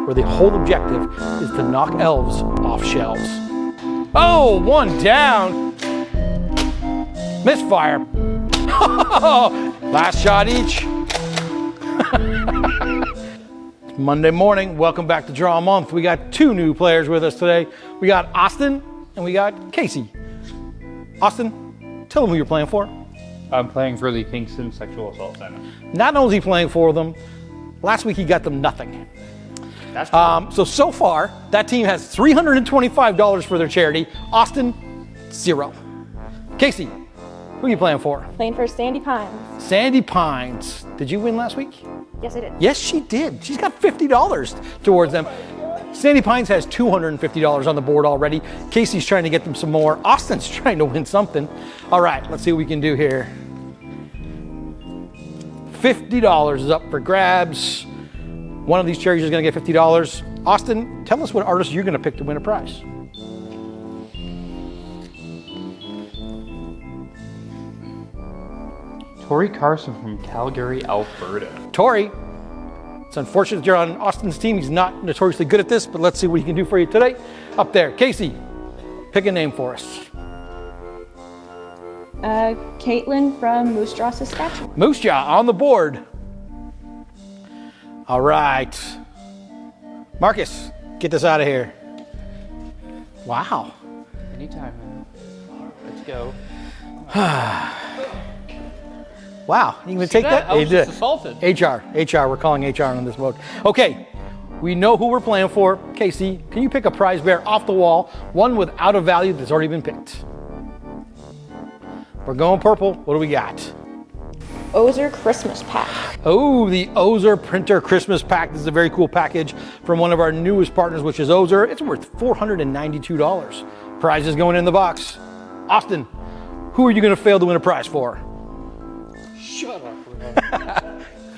where the whole objective is to knock elves off shelves. Oh, one down. Misfire. Last shot each. Monday morning, welcome back to Draw a Month. We got two new players with us today. We got Austin and we got Casey. Austin, tell them who you're playing for. I'm playing for the Kingston Sexual Assault Center. Not only is he playing for them, last week he got them nothing. That's true. So far, that team has $325 for their charity. Austin, 0. Casey, who are you playing for? Playing for Sandy Pines. Sandy Pines. Did you win last week? Yes, I did. Yes, she did. She's got $50 towards them. Sandy Pines has $250 on the board already. Casey's trying to get them some more. Austin's trying to win something. All right, let's see what we can do here. $50 is up for grabs. One of these charities is going to get $50. Austin, tell us what artist you're going to pick to win a prize. Tori Carson from Calgary, Alberta. Tori, it's unfortunate that you're on Austin's team. He's not notoriously good at this, but let's see what he can do for you today. Up there, Casey, pick a name for us. Caitlyn from Moose Jaw, Saskatchewan. Moose Jaw on the board. All right. Marcus, get this out of here. Wow. Anytime, man. Let's go. Wow, you can take that? I was You just did. assaulted. HR, we're calling HR on this mode. Okay, we know who we're playing for. Casey, can you pick a prize bear off the wall, one without a value that's already been picked? We're going purple. What do we got? Ozer Christmas Pack. Oh, the Ozer Printer Christmas Pack. This is a very cool package from one of our newest partners, which is Ozer. It's worth $492. Prize is going in the box. Austin, who are you going to fail to win a prize for? Shut up.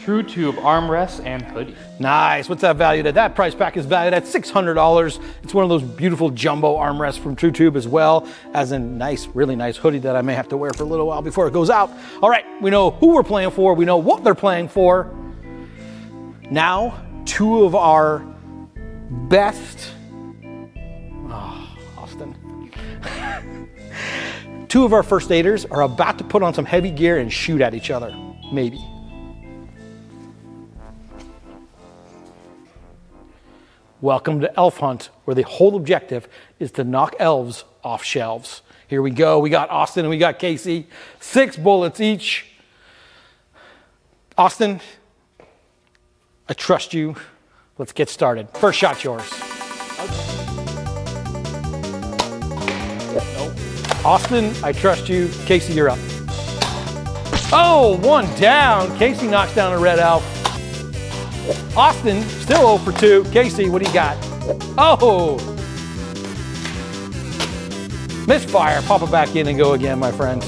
True Tube Armrest and hoodie. Nice. What's that valued at? That price pack is valued at $600. It's one of those beautiful jumbo armrests from True Tube, as well as a nice, really nice hoodie that I may have to wear for a little while before it goes out. All right, we know who we're playing for. We know what they're playing for. Now, two of our best, Austin. Two of our first aiders are about to put on some heavy gear and shoot at each other, maybe. Welcome to Elf Hunt, where the whole objective is to knock elves off shelves. Here we go. We got Austin and we got Casey. 6 bullets each. Austin, I trust you. Let's get started. First shot's yours. Austin, I trust you. Casey, you're up. Oh, one down. Casey knocks down a red elf. Austin, still 0 for 2. Casey, what do you got? Oh! Misfire. Pop it back in and go again, my friend.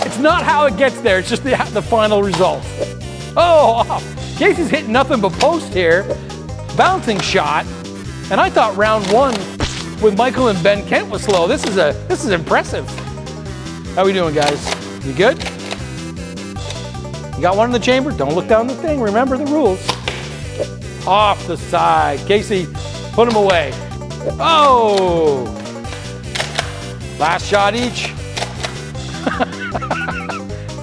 It's not how it gets there. It's just the final result. Oh, Casey's hitting nothing but post here. Bouncing shot. And I thought round 1 with Michael and Ben Kent was slow. This is impressive. How we doing, guys? You good? You got one in the chamber? Don't look down the thing. Remember the rules. Off the side. Casey, put him away. Oh! Last shot each.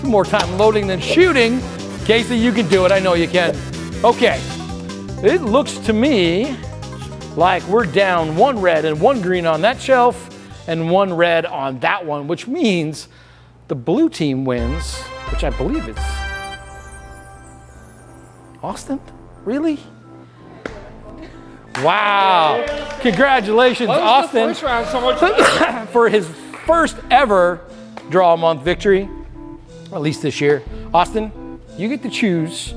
More time loading than shooting. Casey, you can do it. I know you can. Okay. It looks to me like we're down 1 red and 1 green on that shelf and 1 red on that one, which means the blue team wins, which I believe is Austin? Really? Wow. Congratulations, Austin. First round so much better. For his first ever Draw a Month victory, at least this year. Austin, you get to choose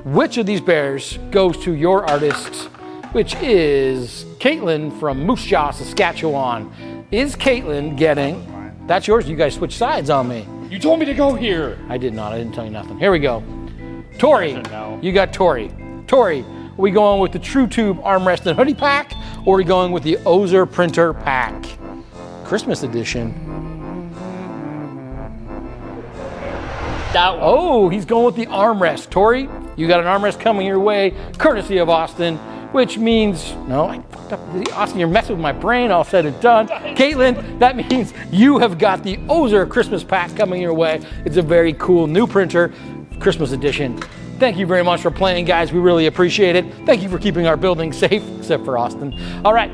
which of these bears goes to your artist, which is Caitlyn from Moose Jaw, Saskatchewan. Is Caitlyn getting... That's yours. You guys switched sides on me. You told me to go here. I did not. I didn't tell you nothing. Here we go. Tori. No. You got Tori. Tori, are we going with the True Tube Armrest and Hoodie Pack, or are we going with the Ozer Printer Pack? Christmas edition. That one. Oh, he's going with the armrest. Tori, you got an armrest coming your way, courtesy of Austin, which means, no, I fucked up. Austin, you're messing with my brain, all said and done. Caitlyn, that means you have got the Ozer Christmas pack coming your way. It's a very cool new printer, Christmas edition. Thank you very much for playing, guys. We really appreciate it. Thank you for keeping our building safe, except for Austin. All right,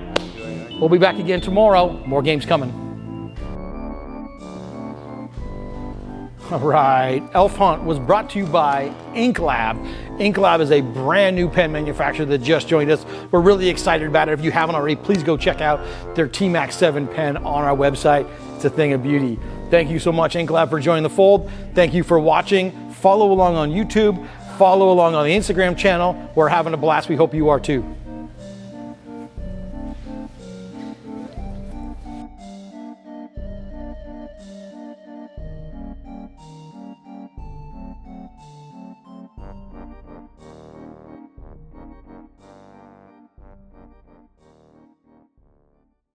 we'll be back again tomorrow. More games coming. All right, Elf Hunt was brought to you by InkLab. InkLab is a brand new pen manufacturer that just joined us. We're really excited about it. If you haven't already, please go check out their T-Max 7 pen on our website. It's a thing of beauty. Thank you so much, InkLab, for joining the fold. Thank you for watching. Follow along on YouTube. Follow along on the Instagram channel. We're having a blast. We hope you are too.